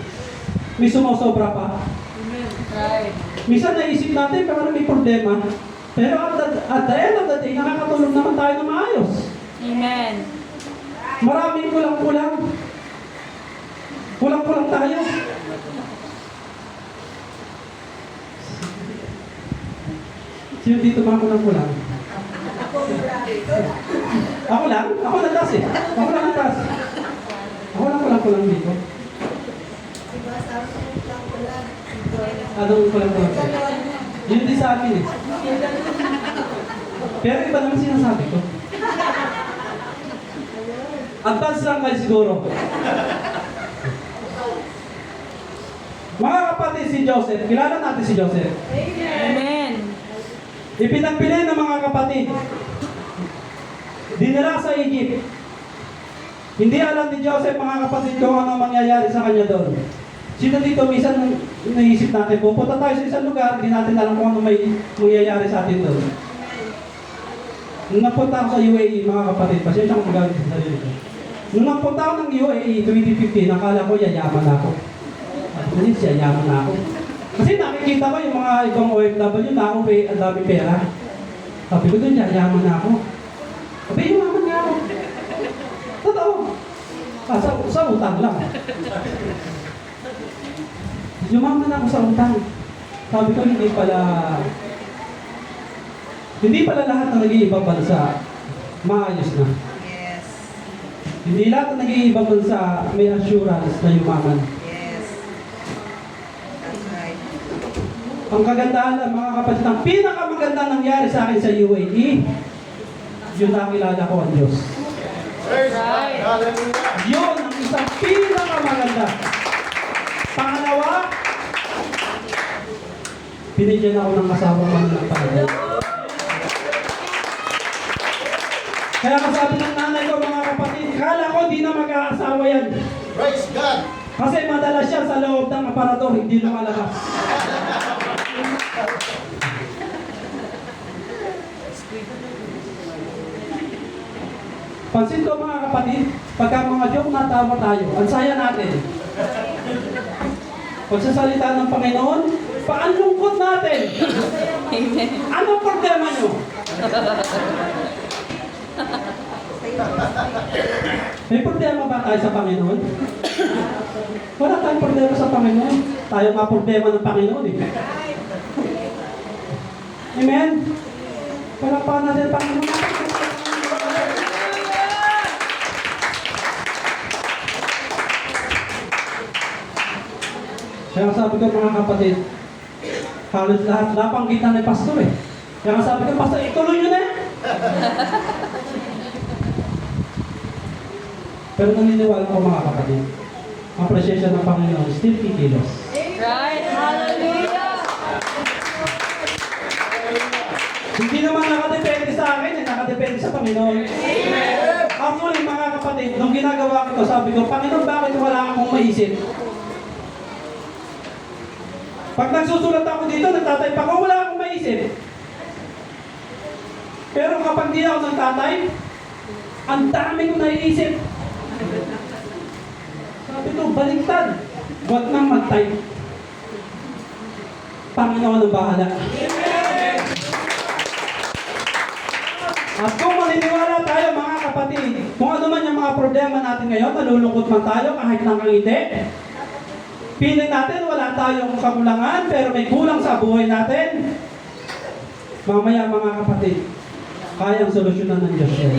may sumosobra pa. Right. Minsan naisip natin parang may problema. Pero at the end of the day, nakakatulong naman tayo na maayos. Amen. Maraming kulang-kulang. Kulang-kulang tayo. Sino dito mga kulang-kulang? Ako lang? Ako lang tas eh. Ako lang tas. Ako lang kulang-kulang dito. Anong kulang-kulang? Yun din sa akin eh. Pero iba naman sinasabi ko. Advance lang kayo siguro. Mga kapatid, si Joseph, kilala natin si Joseph. Amen. Ipinagpili ng mga kapatid. Dinala sa Egypt. Hindi alam ni Joseph, mga kapatid, kung ano mangyayari sa kanya doon. Sino dito, minsan naisip natin, pupunta tayo sa isang lugar, hindi natin alam kung ano may mangyayari sa atin doon. Nung napunta ako sa UAE, mga kapatid, pasensya kung magalit sa sarili ko. Nung napunta ako ng UAE 2015, nakala ko yayaman ako. At kunis, yayaman na ako. Kasi nakikita ko yung mga ibang OFW na ako, ang dami pera. Sabi ko doon, yayaman na ako. Sabi, yumaman nga ako. Totoo. Sa utang lang. Yumaman ako sa utang. Sabi ko, hindi pala lahat ng nag-iibang bansa maayos na. Yes. Hindi lahat ng nag-iibang bansa may assurance na yumaman. Yes. That's right. Ang kagandahan ng mga kapatid, ang pinakamaganda nangyari sa akin sa UAE, yun nakilala ko ang Diyos. Praise God. Hallelujah. Yun ang isang pinakamaganda. Pangalawa, binigyan ako ng asawa man ng Panginoon. Kaya kasabi ng nanay ko, mga kapatid, kala ko di na mag-aasawa yan. Praise God. Kasi madalas siya sa loob ng aparador, hindi lumalabas. Pansin ko mga kapatid, pagka mga joke natawa tayo, ang saya natin. Pagsasalita ng Panginoon, paanlungkot natin. Amen. Anong problema nyo? May problema ba tayo sa Panginoon? Wala tayong problema sa Panginoon. Tayo nga problema ng Panginoon eh. Amen? Wala pa natin ang Panginoon. Kaya sabi ko mga kapatid, halos lahat napanggit na ni pastor eh. Kaya sabi ko, pastor, ituloy nyo na yan. Pero naniniwala ko mga kapatid, ang presensya ng Panginoon still kikilos. Right. Hallelujah. Hindi naman nakadepende sa akin, nakadepende sa Panginoon. Actually mga kapatid, nung ginagawa ko ito, sabi ko, Panginoon, bakit wala akong maisip? Pag nagsusulat ako dito, nagtatype ako, wala akong maisip. Pero kapag di ako nagtatype, ang dami kong naiisip. Sabi ko, baliktad. Huwag nang mag-type. Panginoon ang bahala. At kung maniniwala tayo mga kapatid, kung ano man yung mga mga problema natin ngayon, nalulungkot man tayo kahit nakangiti. Piling natin wala tayong kakulangan pero may kulang sa buhay natin. Mamaya mga kapatid, kayang solusyonan ng Diyos yan.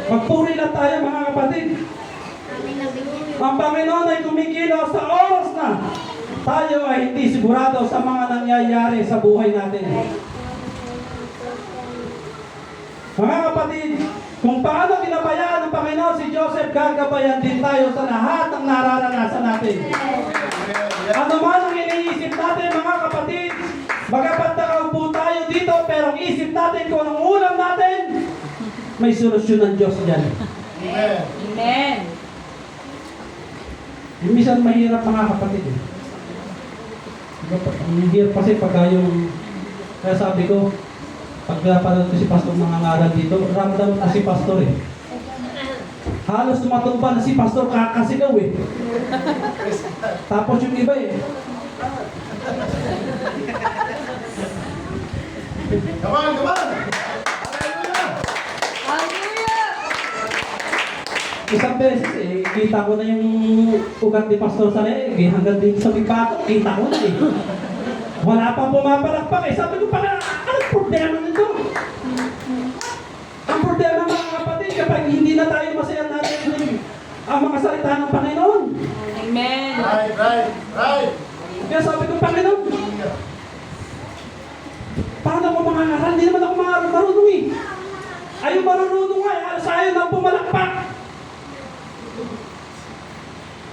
Magpuri lang tayo mga kapatid. Ang Panginoon ay kumikilos sa oras na tayo ay hindi sigurado sa mga nangyayari sa buhay natin. Mga kapatid, kung paano ginabayaan ng Panginoon si Joseph, gagabayan din tayo sa lahat ng nararanasan natin. Ano man ang iniisip natin mga kapatid, bagapat nakaupo tayo dito, pero ang isip natin kung anong ulam natin, may solusyon ng Diyos dyan. Amen. Amen. Minsan mahirap mga kapatid. Ang hirap kasi pagka yung, kaya sabi ko, pag napanood ko si Pastor mga ngaral dito, ramdam na si Pastor eh. Halos tumatumba na si Pastor kakasigaw eh. Tapos yung iba eh. Come on, come on! Hallelujah! Isang beses eh, kita ko na yung ugat ni Pastor sa leeg eh, hanggang dito sa bibato, kita ko na eh. Wala pang pumapalakpak eh. Sabi ko pa, anong problema nito? Ang problema mga kapatid, kapag hindi na tayo masaya natin ang mga salita ng Panginoon. Amen. Right. Kaya sabi ko, Panginoon, paano ko mga ngaral? Hindi naman ako marunong eh. Ayaw marunong nga, alas ayaw na pumalakpak.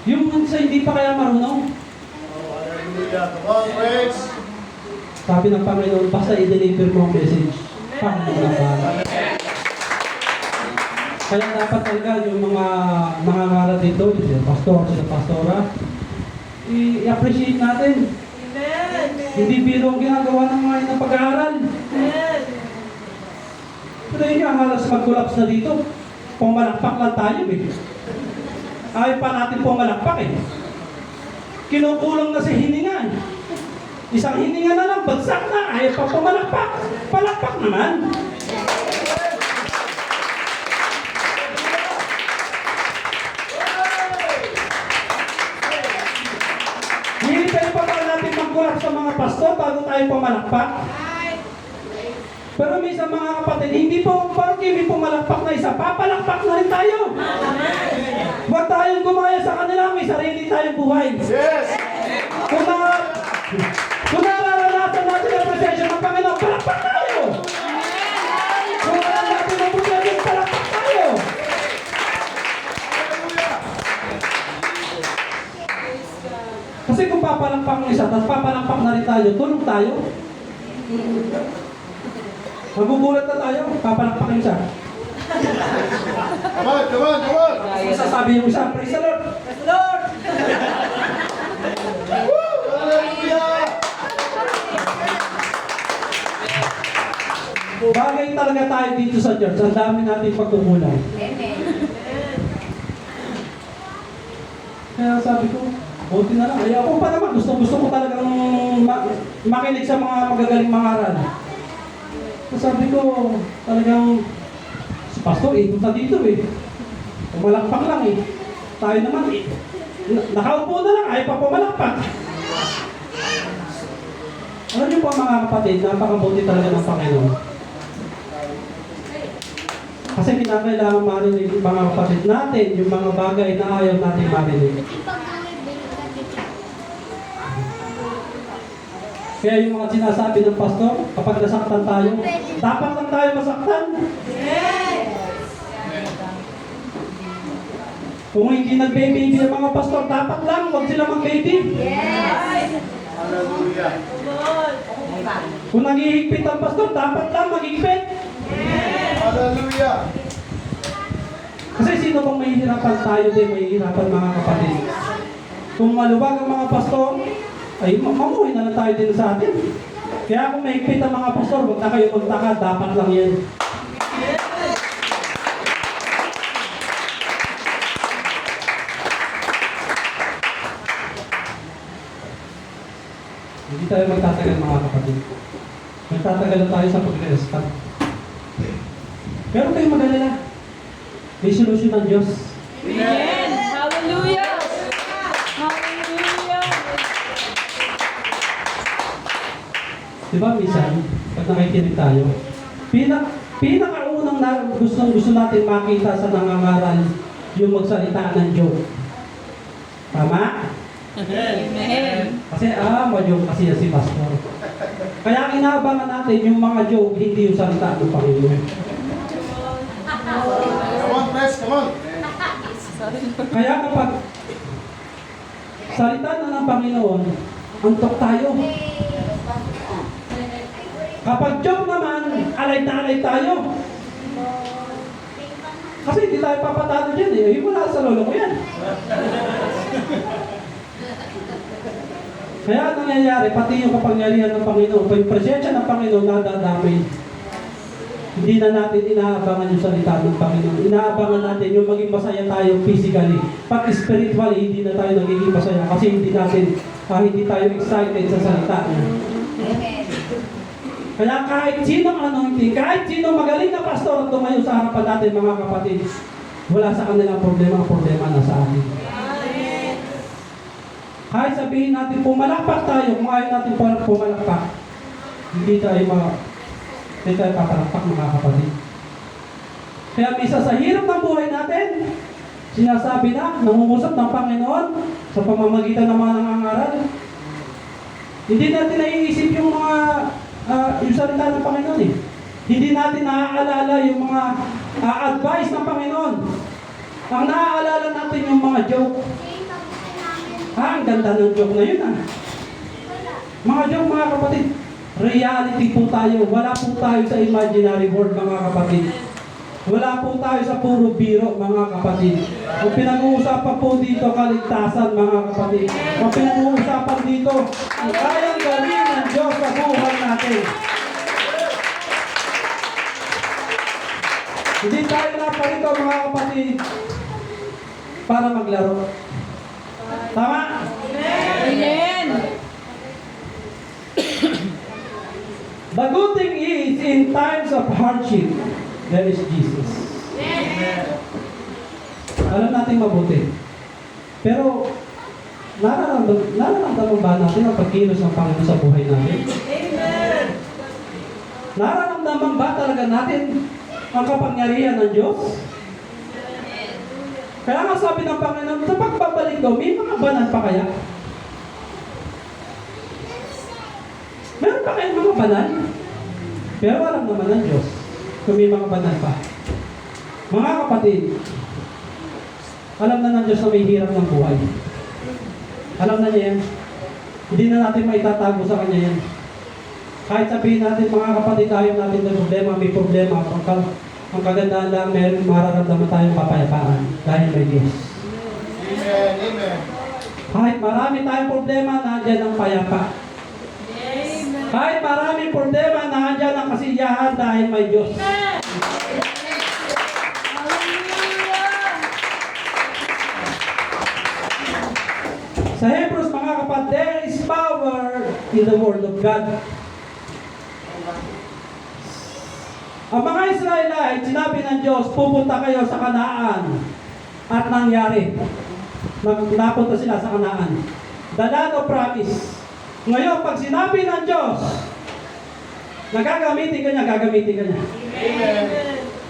Yung sa hindi pa kaya marunong. Hallelujah. Come on, praise. Sabi ng Panginoon, basta i-deliver mo ang message. Panginoon ang bahala. Kaya dapat talaga yung mga ngaral dito, yung pastor, sila pastora, i-appreciate natin. Amen. Hindi biro ang ginagawa ng mga ng pag-aaral. Amen. Pero yun nga, halos mag-collapse na dito. Pumalakpak lang tayo eh. Ayaw pa natin pumalakpak eh. Kinukulong na si hininga. Isang hininga na lang, bagsak na, ayaw pa pumalakpak. Palakpak naman. Hindi tayo pa ba natin mag-collapse sa mga pastor bago tayo pumalakpak? Pero minsan mga kapatid, hindi po hindi pumalakpak na isa, papalakpak na rin tayo. Huwag tayong gumaya sa kanila, may sarili tayong buhay. Yes! Kung nararanasan natin ang presensya ng Panginoon, palakpak tayo. Kung alam natin ang presensya, palakpak tayo. Kasi kung papalakpak ng isa, tapos papalakpak na rin tayo, tulong tayo. Magugulat na tayo, papalakpak ng isa. Come on! Sasabi yung isa, praise the Lord! Praise the Lord! Hallelujah! Bagay talaga tayo dito sa church, ang dami natin pagkukulang. Kaya sabi ko, buti na lang. Ayaw ko pa naman, gusto ko talagang makinig sa mga magagaling mangaral. So sabi ko, talagang si Pastor, ikot na dito eh. Pumalakpak lang eh. Tayo naman eh. Nakaupo na lang, ayaw pa pumalakpak. Alam niyo po mga kapatid, napakabuti talaga ng Panginoon. Kasi kinakailangan marinig yung mga kapatid natin, yung mga bagay na ayaw natin marinig. Kaya yung mga sinasabi ng pastor, kapag nasaktan tayo, dapat lang tayo masaktan. Kung hindi nag-baby ang mga pastor, dapat lang, huwag sila mag-baby. Hallelujah! Kung naghihigpit ang pastor, dapat lang maghigpit. Hallelujah! Kasi sino bang mahihirapan tayo din, mahihirapan mga kapatid. Kung maluwag ang mga pastor, ay mamuhay na lang tayo din sa atin. Kaya kung mahigpit ang mga pastor, huwag na kayo magtaka, dapat lang yan. Hindi tayo magtatagal mga kapatid. Magtatagal na tayo sa pag-respect. Pero kayo mag-alala. May solusyon ng Diyos. Amen. Hallelujah. Hallelujah. Diba minsan, pag nakikinig tayo, pinakaunang gusto natin makita sa nangangaral yung magsalita ng joke. Tama? Amen. Kasi, ma-joke kasi yan si Pastor. Kaya inaabangan natin yung mga joke, hindi yung salita ng Panginoon. Come on, press, come on. Kaya kapag salita na ng Panginoon, antok tayo. Kapag joke naman, alay na alay tayo. Kasi hindi tayo papatalo dyan eh. Yung wala sa lolo ko yan. Kaya ang nangyayari, pati yung kapangyarihan ng Panginoon, yung presensya ng Panginoon nadadamay. Hindi na natin inaabangan yung salita ng Panginoon. Inaabangan natin yung maging masaya tayo physically. Pag spiritually, hindi na tayo nagiging masaya kasi hindi tayo excited sa salita niya. Kaya kahit sinong anointing, kahit sinong magaling na pastor at tumayo sa harapan natin mga kapatid, wala sa kanilang problema, ang problema na sa atin. Kahit sabihin natin pumalakpak tayo, kung ayaw natin pumalakpak, hindi tayo papalakpak mga kapatid. Kaya misa sa hirap ng buhay natin, sinasabi na, nangungusap ng Panginoon sa pamamagitan ng mga nangangaral. Hindi natin naiisip yung mga yung salita ng Panginoon eh. Hindi natin naaalala yung mga advice ng Panginoon. Ang naaalala natin yung mga joke. Ang ganda ng joke na yun Mga joke mga kapatid, reality po tayo. Wala po tayo sa imaginary world mga kapatid. Wala po tayo sa puro biro mga kapatid. Ang pinag-uusapan po dito, kaligtasan mga kapatid. Ang pinag-uusapan dito, ang kayang gawin ng Diyos sa buhay natin. Hindi tayo naparito mga kapatid para maglaro. Tama? Amen. The good thing is, in times of hardship, there is Jesus. Alam natin mabuti. Pero, nararamdaman ba natin ang pagkilos ng Panginoon sa buhay natin? Nararamdaman ba talaga natin ang kapangyarihan ng Diyos? Kaya nga sabi ng Panginoon, sa pagbabalik ko, may mga banal pa kaya? Meron pa kayong mga banal? Pero alam naman ng Diyos kung may mga banal pa. Mga kapatid, alam na ng Diyos na may hirap ng buhay. Alam na niya yan. Hindi na natin maitatago sa Kanya yan. Kahit sabihin natin, mga kapatid, ayaw natin ng problema, may problema. Ang kagandahan lang, mararamdaman tayong kapayapaan dahil may Diyos. Amen, amen. Kahit marami tayong problema, nandiyan ang payapa. Kahit maraming problema, nandiyan ang kasiyahan dahil may Diyos. Sa Hebrews, mga kapatid, there is power in the Word of God. Ang mga Israelite, sinabi ng Diyos, pupunta kayo sa Kanaan. At nangyari. Napunta sila sa Kanaan. The land of promise. Ngayon, pag sinabi ng Diyos, gagamitin ka niya. Amen.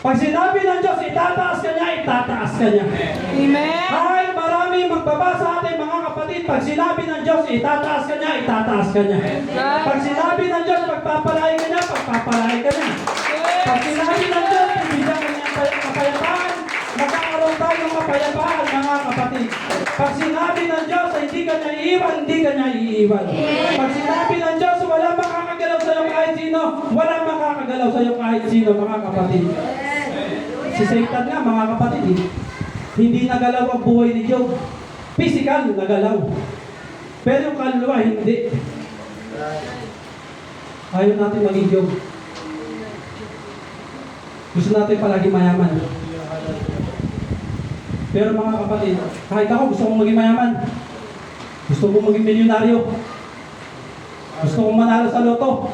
Pag sinabi ng Diyos, itataas ka niya. Amen. Kahit marami magbaba sa atin mga kapatid, pag sinabi ng Diyos, itataas ka niya. Pag sinabi ng Diyos, pagpapalain ka niya. Pag sinabi ng Diyos, bibigyan ka niya kapayapaan, magkakaroon tayo ng kapayapaan mga kapatid. Pag sinabi ng Diyos, hindi ka niya iiwan. Pag sinabi ng Diyos, wala makakagalaw sa'yo kahit sino mga kapatid. Si Satan nga mga kapatid, hindi nagalaw ang buhay ni Job. Physical, nagalaw. Pero yung kaluluwa, hindi. Ayaw natin maging Job. Gusto natin palagi mayaman. Pero mga kapatid, kahit ako gusto kong maging mayaman. Gusto kong maging milyonaryo. Gusto kong manalo sa loto.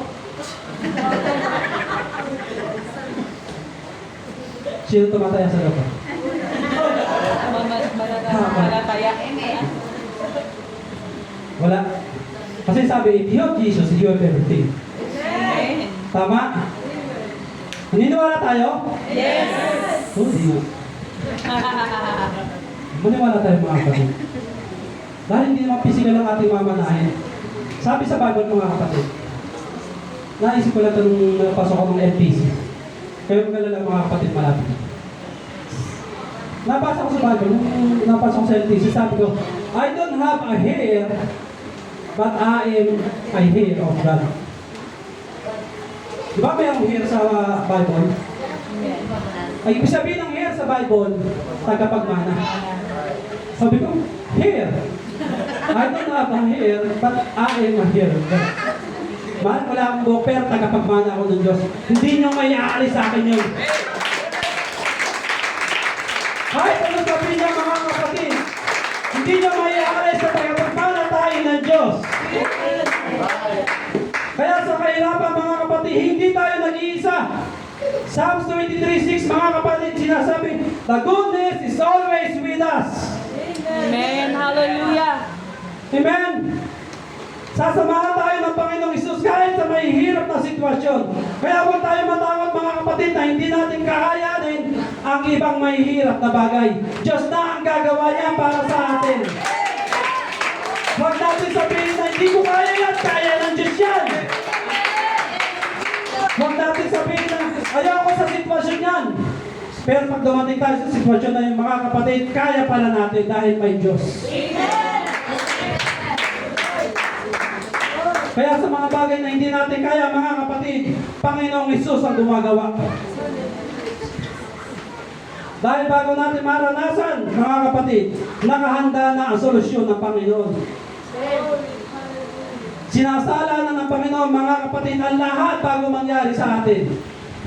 Sino tumataya sa loto? Kasi sabi, if you have Jesus, you have everything. Amen. Tama? Naniniwala tayo? Yes. Oo, di nga. Maniwala tayo mga kapatid. Dahil hindi naman physical ang ating mamanahin. Sabi sa Bible mga kapatid, naisip ko lang ito nung napasok ako ng LPC. Kayo magalala mga kapatid malapit. Nabasa ko sa Bible, nung napasok ko sa LPC, sabi ko, I don't have a hair, but I am a hair of God. Di ba may ang hair sa Bible? Ay, ibig sabihin ng hair sa Bible, tagapagmana. Sabi ko, hair. I don't have a hair, but I am a hair of God. Mahal, wala akong buhok, pero tagapagmana ako ng Diyos. Hindi nyo may aalis sa akin yun. Kahit ano sabihin niya mga kapatid, hindi nyo may aalis sa tagapagmana tayo ng Diyos. Kaya sa kahirapan mga kapatid, hindi tayo nag-iisa. Psalms 23:6 mga kapatid sinasabi, the goodness is always with us. Amen. Hallelujah. Amen. Sasamahan tayo ng Panginoong Isus kahit sa may hirap na sitwasyon. Kaya huwag tayo matakot mga kapatid na hindi natin kakayanin ang ibang may hirap na bagay. Diyos na ang gagawa niya para sa atin. Huwag natin sabihin na hindi ko kaya yan, kaya ng Diyos yan. Huwag natin sabihin na ayaw ko sa sitwasyon yan. Pero pag dumating tayo sa sitwasyon na yung mga kapatid, kaya pala natin dahil may Diyos. Kaya sa mga bagay na hindi natin kaya, mga kapatid, Panginoong Hesus ang gumagawa. Dahil bago natin maranasan, mga kapatid, nakahanda na ang solusyon ng Panginoon. Sinasala na ng Panginoon, mga kapatid, ang lahat bago mangyari sa atin.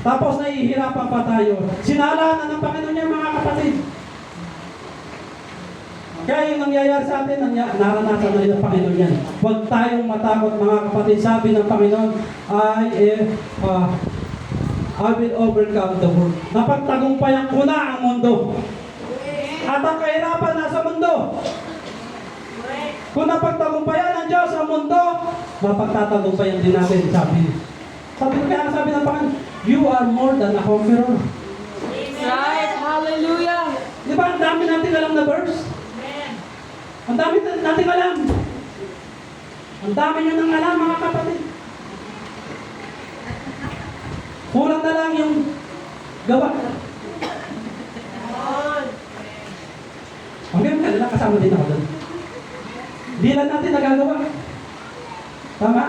Tapos nahihirapan pa tayo. Sinala na ng Panginoon niya, mga kapatid. Kaya yung nangyayari sa atin, naranasan na rin ng Panginoon yan. Huwag tayong matakot mga kapatid. Sabi ng Panginoon, I will overcome the world. Napagtagumpayan ko na ang mundo. At ang kahirapan nasa mundo. Kung napagtagumpayan ng Diyos ang mundo, mapagtatagumpayan din natin, sabi. Sabi ng Panginoon, you are more than a conqueror. Right. Hallelujah. Di ba ang dami natin alam na verse? Ang dami natin alam. Ang dami nyo nang alam, mga kapatid. Kulang na lang yung gawa. Ang ganun ka nila, kasama din ako doon. Di lang natin nagagawa. Tama?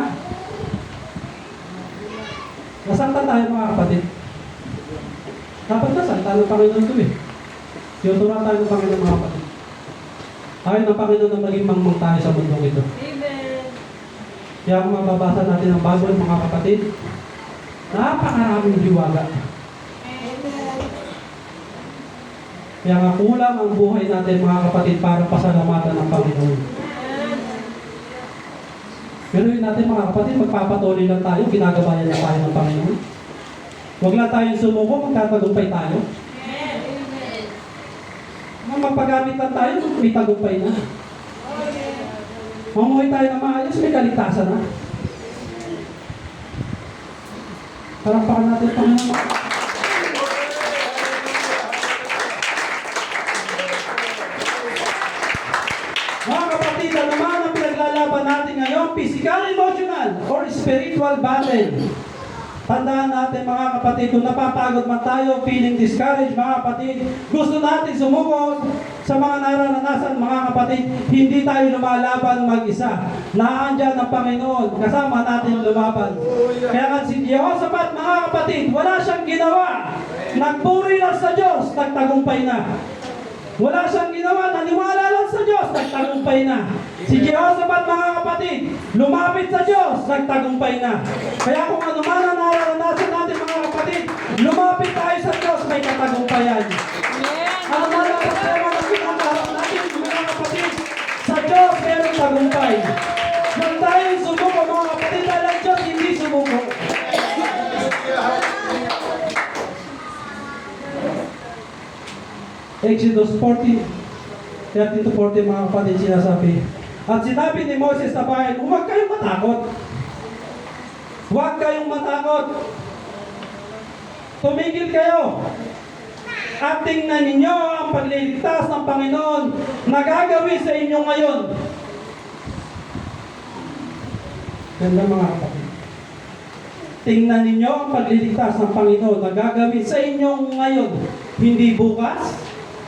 Nasaktan tayo, mga kapatid. Dapat nasaktan ng Panginoon ito eh. Tinuturuan tayo ng Panginoon, mga kapatid. Ayaw ng Panginoon na maging mangmang tayo sa mundong ito. Amen. Kaya kung mababasa natin ang Bible, mga kapatid, napakaraming hiwaga. Kaya nga kulang ang buhay natin, mga kapatid, para pasalamatan ng Panginoon. Pero yun natin, mga kapatid, magpapatuloy lang tayo, ginagabayan lang tayo ng Panginoon. Huwag lang tayong sumuko, magtatagumpay tayo. Magpagamit lang tayo, may tagumpay na. Mamuhay tayo na maayos, may kaligtasan na. Parampakan natin, Panginoon. Mga kapatid, ano man ang pinaglalaban natin ngayon, physical, emotional, or spiritual battle. Tandaan natin, mga kapatid, kung napapagod man tayo, feeling discouraged, mga kapatid, gusto natin sumugod sa mga naranasan, mga kapatid, hindi tayo lumalaban mag-isa. Naandyan ang Panginoon, kasama natin lumaban. Kaya nga si Jehoshaphat, mga kapatid, wala siyang ginawa. Nagpuri lang sa Diyos, nagtagumpay na. Wala siyang ginawa, naniwala lang sa Diyos, nagtagumpay na. Si Jehoshaphat, mga kapatid, lumapit sa Diyos, nagtagumpay na. Kaya kung ano man ang naranasan natin, mga kapatid, lumapit tayo sa Diyos, may katagumpayan. Ano man ang problema na pinakaharap natin, mga kapatid, sa Diyos meron tagumpay. Huwag tayong sumuko, mga kapatid, dahil ang Diyos hindi sumuko. Exodus 13 to 40, mga kapatid, sinasabi, At sinabi ni Moses sa bayan, huwag kayong matakot. Huwag kayong matakot. Tumigil kayo. At tingnan ninyo ang pagliligtas ng Panginoon na gagawin sa inyo ngayon. Ganda mga kapatid. Tingnan ninyo ang pagliligtas ng Panginoon na gagawin sa inyo ngayon. Hindi bukas,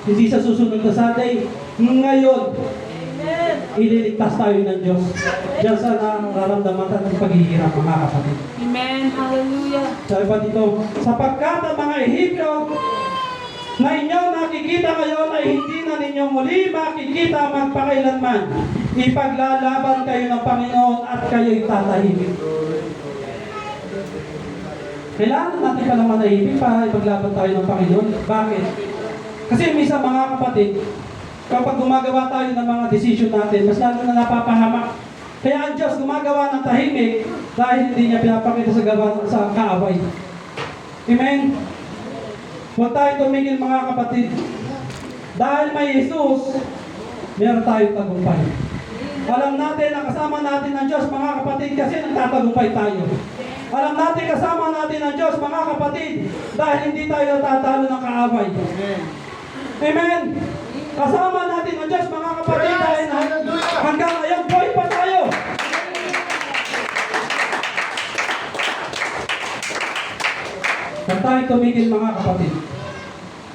hindi sa susunod na Sunday, ngayon. Ililigtas tayo ng Diyos. Diyan sa nararamdaman natin paghihirap mga kapatid. Amen. Hallelujah. Sabi pa dito, sapagkat ang mga Ehipto na inyo nakikita ngayon ay hindi na ninyo muli makikita magpakailanman. Ipaglalaban kayo ng Panginoon at kayo'y tatahimik. Kailangan natin palang manahimik para ipaglaban tayo ng Panginoon. Bakit? Kasi minsan mga kapatid, kapag gumagawa tayo ng mga desisyon natin, mas lalo na napapahamak. Kaya ang Diyos gumagawa ng tahimik dahil hindi niya pinapakita sa kaaway. Amen? Huwag tayo tumigil mga kapatid. Dahil may Jesus, meron tayong tagumpay. Alam natin na kasama natin ang Diyos mga kapatid kasi nagtatagumpay tayo. Alam natin kasama natin ang Diyos mga kapatid dahil hindi tayo natatalo ng kaaway. Amen? Kasama natin ang Diyos mga kapatid dahil hanggang ngayon buhay pa tayo. Huwag tayo tumigil mga kapatid.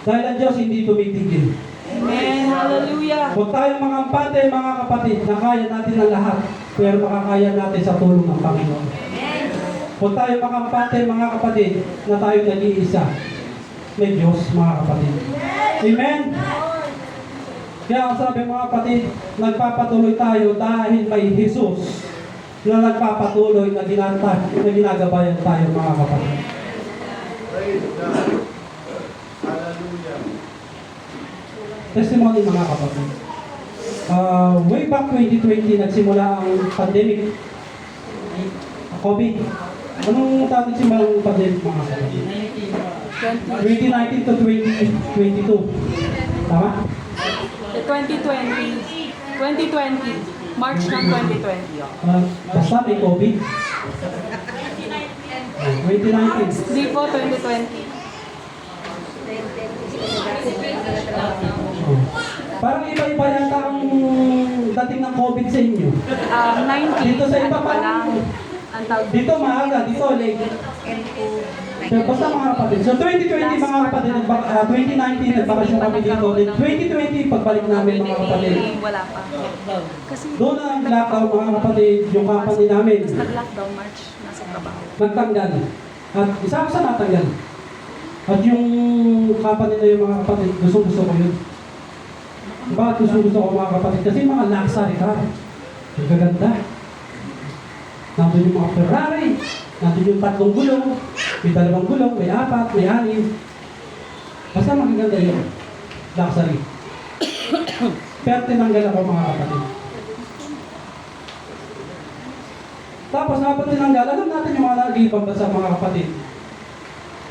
Dahil ang Diyos hindi tumitigil. Amen. Hallelujah. Huwag tayong makampante mga kapatid na kaya natin ang lahat, pero makakaya natin sa tulong ng Panginoon. Huwag tayong makampante mga kapatid na tayo nag-iisa. May Diyos mga kapatid. Amen? Kaya ang sabi mga kapatid, nagpapatuloy tayo dahil may Jesus na nagpapatuloy na ginagabayan tayo mga kapatid. Praise God. Hallelujah. Testimony mga kapatid. Way back 2020, nagsimula ang pandemic. COVID. Anong tawag nagsimula ang pandemic mga kapatid? 2019 to 2022. Tama? 2020. March ng 2020. Basta may COVID. 2019. Hindi po, 2020. Parang iba-iba yata ang dating ng COVID sa inyo. 19. Dito sa iba ano pa lang. parang Ang tawag dito maaga, dito late. So, basta mga kapatid. So 2020 mga kapatid, 2019 nagbakasyon kami dito. Then 2020 pagbalik namin mga kapatid. Wala pa. Kasi Doon na ang lockdown mga kapatid, yung company namin. nag-lockdown March, nasa trabaho. Nagtanggal. At isa ako sa natanggal. At yung company na yung mga kapatid, gusto ko yun. Bakit gusto ko mga kapatid? Kasi mga luxury car. Yung gaganda. Nandun yung mga Ferrari. Nandun yung 3 gulong. May 2 gulong, may 4, may 6. Basta magaganda yun. Luxury. Pero tinanggal ako mga kapatid. Tapos habang tinanggal, alam natin yung mga nag-ibang bansa mga kapatid.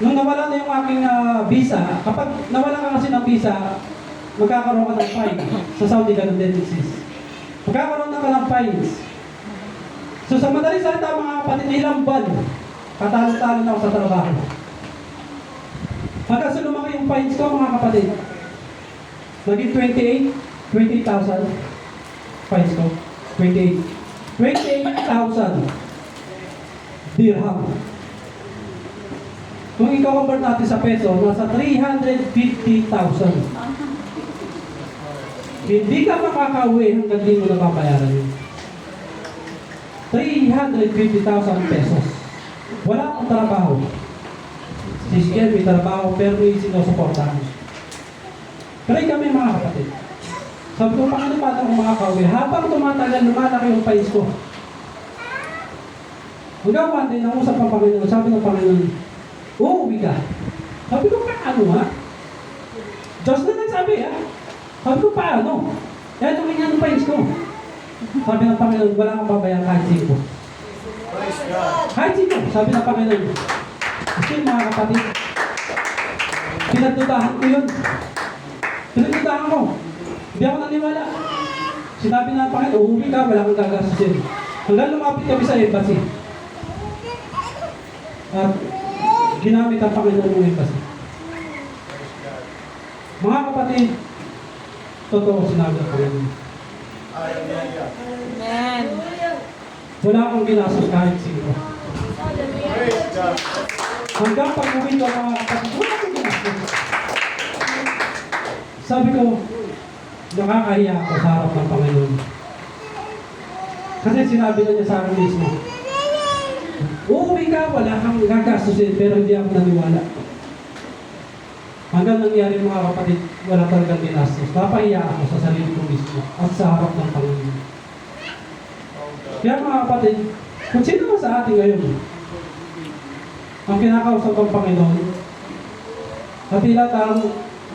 Nung nawala na yung aking visa, kapag nawala ka kasi ng visa, magkakaroon ka ng fine. Sa Saudi ganun din exist. Magkakaroon na ka ng fines. So sa madaling salita mga kapatid, ilang buwan, katalo-talo na ako sa trabaho. Hanggang sa lumaki yung fines ko mga kapatid. Naging 28,000 fines ko. 28,000 dirham. Kung i-convert natin sa peso, nasa 350,000. Hindi ka makakauwi hanggang di mo nababayaran yun. 350,000 pesos. Wala akong trabaho. Sige, may trabaho pero may sinusuportahan. Pero kami mga kapatid. Sabi ko, paano paano akong makakauwi? Habang tumatagal, lumalaki yung fines ko. Hanggang one day, nangusap ang Panginoon. Sabi ng Panginoon, uuwi ka. Sabi ko, paano ha? Diyos na nagsabi ha? Sabi ko, paano? Kaya tumingin ang fines ko. Sabi ng Panginoon, wala kang babayan kahit sino. Praise God. Kahit sino, sabi ng Panginoon. Kasi mga kapatid, pinagdudahan ko yun. Pinagdudahan ko. Hindi ako naniwala. Sinabi na ng Panginoon, uuwi ka, wala kang gagastusin. Hanggang lumapit kami sa embassy. At ginamit ang Panginoon ng embassy. Mga kapatid, totoo sinabi ng Panginoon. Amen. Wala akong ginastos kahit sino. Hanggang pag-uwi ko mga kapatid, wala akong ginastos. Sabi ko, nakakahiya ako sa harap ng Panginoon. Kasi sinabi na niya sa akin mismo, uuwi ka, wala kang gagastusin, pero hindi ako naniwala. Hanggang nangyari mga kapatid, wala talagang ginastos. Napahiya ako sa sarili ko mismo at sa harap ng Panginoon. Kaya mga kapatid, kung sino man sa atin ngayon, ang kinakausap ng Panginoon, at tila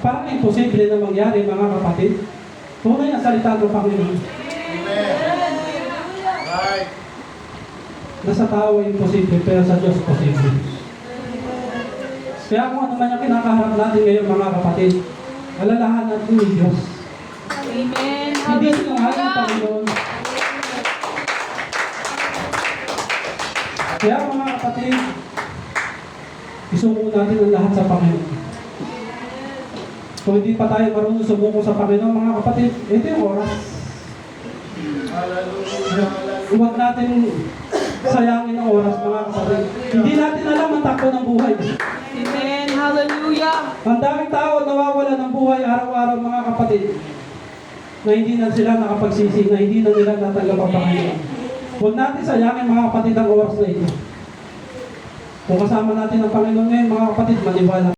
parang imposible na mangyari mga kapatid, tunay ang salita ng Panginoon. Nasa tao ay imposible, pero sa Diyos posible. Kaya kung ano man yung kinakaharap natin ngayon mga kapatid, alalahan natin ni Diyos. Amen. Hindi sinungaling ng Hallelujah. Panginoon. Kaya mga kapatid, isuko natin ang lahat sa Panginoon. Kung hindi pa tayo marunong sumuko sa Panginoon, mga kapatid, ito yung oras. Huwag natin sayangin ang oras, mga kapatid. Hindi natin alam ang takbo ng buhay. Amen. Hallelujah. Ang daming tao nawawala ng buhay araw-araw, mga kapatid, na hindi na sila nakapagsisi, na hindi na nila natanggap ang Panginoon. Huwag natin sayangin, mga kapatid, ang oras na ito. Kung kasama natin ang Panginoon ngayon, mga kapatid, maniwala